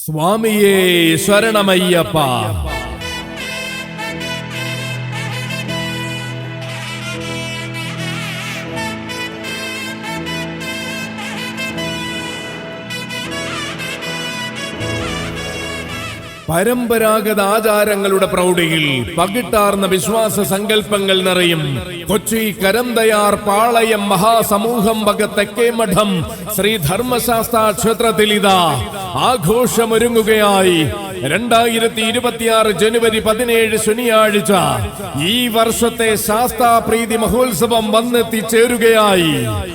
സ്വാമിയേ ശരണമയ്യപ്പ. പരമ്പരാഗത ആചാരങ്ങളുടെ പ്രൗഢിയിൽ പകിട്ടാർന്ന വിശ്വാസ സങ്കല്പങ്ങൾ നിറയും കൊച്ചി കരന്തയാർ പാളയം മഹാസമൂഹം വക തെക്കേമഠം ശ്രീ ധർമ്മശാസ്താ ക്ഷേത്രത്തിൽ ഇതാ ആഘോഷമൊരുങ്ങുകയായി. 2026 ജനുവരി 17 ശനിയാഴ്ച ഈ വർഷത്തെ ശാസ്താപ്രീതി മഹോത്സവം വന്നെത്തിച്ചേരുകയായി.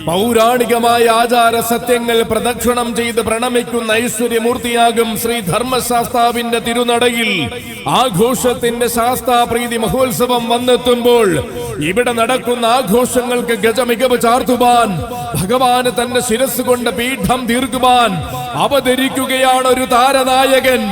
പൗരാണികമായ ആചാര സത്യങ്ങൾ പ്രദക്ഷിണം ചെയ്ത് പ്രണമിക്കുന്ന ഐശ്വര്യമൂർത്തിയാകും ശ്രീ ധർമ്മശാസ്താവിന്റെ തിരുനടയിൽ ആഘോഷത്തിന്റെ ശാസ്താപ്രീതി മഹോത്സവം വന്നെത്തുമ്പോൾ ഇവിടെ നടക്കുന്ന ആഘോഷങ്ങൾക്ക് ഗജമികവ് ചാർത്തുവാൻ, ഭഗവാന് തന്റെ ശിരസ് കൊണ്ട് പീഠം തീർക്കുവാൻ അവതരിക്കുകയാണ് ഒരു താരനായകൻ.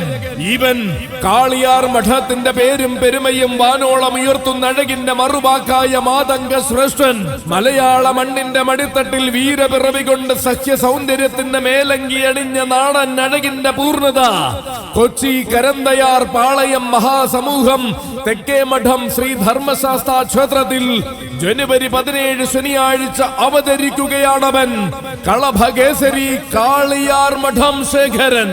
ഇവൻ കാളിയാർ മഠത്തിന്റെ പേരും പെരുമയും വാനോളം ഉയർത്തുന്ന അഴകിന്റെ മറുവാക്കായ മാതംഗ ശ്രേഷ്ഠൻ. മലയാള മണ്ണിന്റെ മടിത്തട്ടിൽ വീരപിറവി കൊണ്ട് സഖ്യ സൗന്ദര്യത്തിന്റെ മേലങ്കി അണിഞ്ഞ നാടൻ അഴകിന്റെ പൂർണ്ണത കൊച്ചി കരന്തയാർ പാളയം മഹാസമൂഹം തെക്കേമഠം ശ്രീ ധർമ്മശാസ്താ ക്ഷേത്രത്തിൽ ജനുവരി 17 ശനിയാഴ്ച അവതരിക്കുകയാണവൻ. കളഭകേസരി കാളിയാർ മഠം ശേഖരൻ.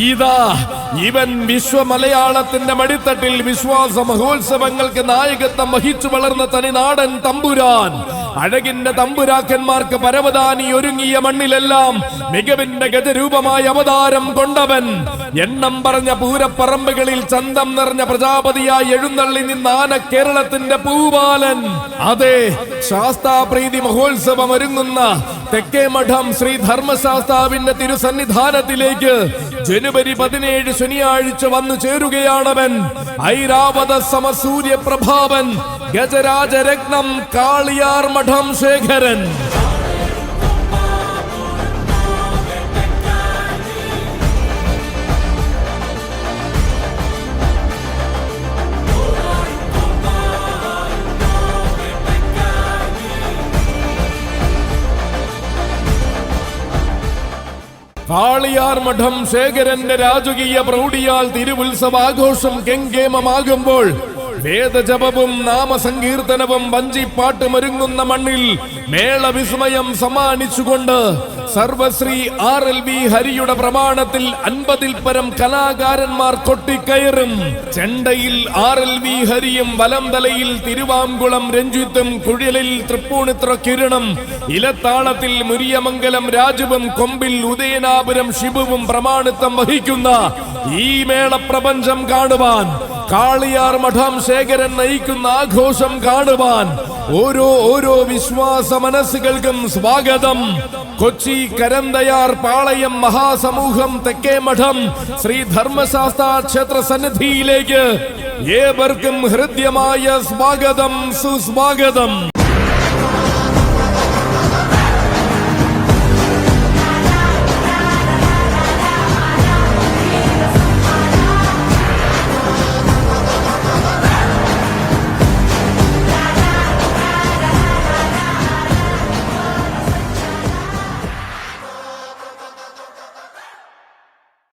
ഇതാ ഇവൻ വിശ്വമലയാളത്തിന്റെ മടിത്തട്ടിൽ വിശ്വാസ മഹോത്സവങ്ങൾക്ക് നായകത്വം വഹിച്ചു വളർന്ന തനിനാടൻ തമ്പുരാൻ. അഴകിന്റെ തമ്പുരാക്കന്മാർക്ക് പരവതാനി ഒരുങ്ങിയ മണ്ണിലെല്ലാം മികവിന്റെ ഗജരൂപമായ അവതാരം കൊണ്ടവൻ. എണ്ണം പറഞ്ഞ പൂരപ്പറമ്പുകളിൽ ചന്തം നിറഞ്ഞ പ്രജാപതിയായി എഴുന്നള്ളി നിന്ന ആന കേരളത്തിന്റെ പൂവാലൻ. അതെ, ശാസ്താപ്രീതി മഹോത്സവം ഒരുങ്ങുന്ന തെക്കേമഠം ശ്രീ ധർമ്മശാസ്താവിന്റെ തിരുസന്നിധാനത്തിലേക്ക് ജനുവരി 17 ശനിയാഴ്ച വന്നു ചേരുകയാണവൻ. ഐരാവത സമസൂര്യപ്രഭാവൻ ഗജരാജരത്നം കാളിയാർ മഠം ശേഖരൻ. കാളിയാർ മഠം ശേഖരന്റെ രാജകീയ പ്രൗഢിയാൽ തിരുവുത്സവാഘോഷം കെങ്കേമമാകുമ്പോൾ വേദജപവും നാമസങ്കീർത്തനവും വഞ്ചിപ്പാട്ടുമൊരുങ്ങുന്ന മണ്ണിൽ മേളവിസ്മയം സമ്മാനിച്ചുകൊണ്ട് സർവശ്രീ RLV ഹരിയുടെ പ്രമാണത്തിൽ 50-ൽ പരം കലാകാരന്മാർ കൊട്ടിക്കയറും. ചെണ്ടയിൽ RLV ഹരിയും, വലംതലയിൽ തിരുവാംകുളം രഞ്ജിത്തും, കുഴലിൽ തൃപ്പൂണിത്ര കിരണം, ഇലത്താളത്തിൽ മുരിയമംഗലം രാജുവും, കൊമ്പിൽ ഉദയനാപുരം ശിവുവും പ്രമാണിത്വം വഹിക്കുന്ന ഈ മേളപ്രപഞ്ചം കാണുവാൻ, കാളിയാർ മഠം ശേഖരൻ നയിക്കുന്ന ആഘോഷം കാണുവാൻ ഓരോ വിശ്വാസ മനസ്സുകൾക്കും സ്വാഗതം. കൊച്ചി കരന്തയാർ പാളയം മഹാസമൂഹം തെക്കേമഠം ശ്രീ ധർമ്മശാസ്താ ക്ഷേത്ര സന്നിധിയിലേക്ക് ഏവർക്കും ഹൃദ്യമായ സ്വാഗതം, സുസ്വാഗതം.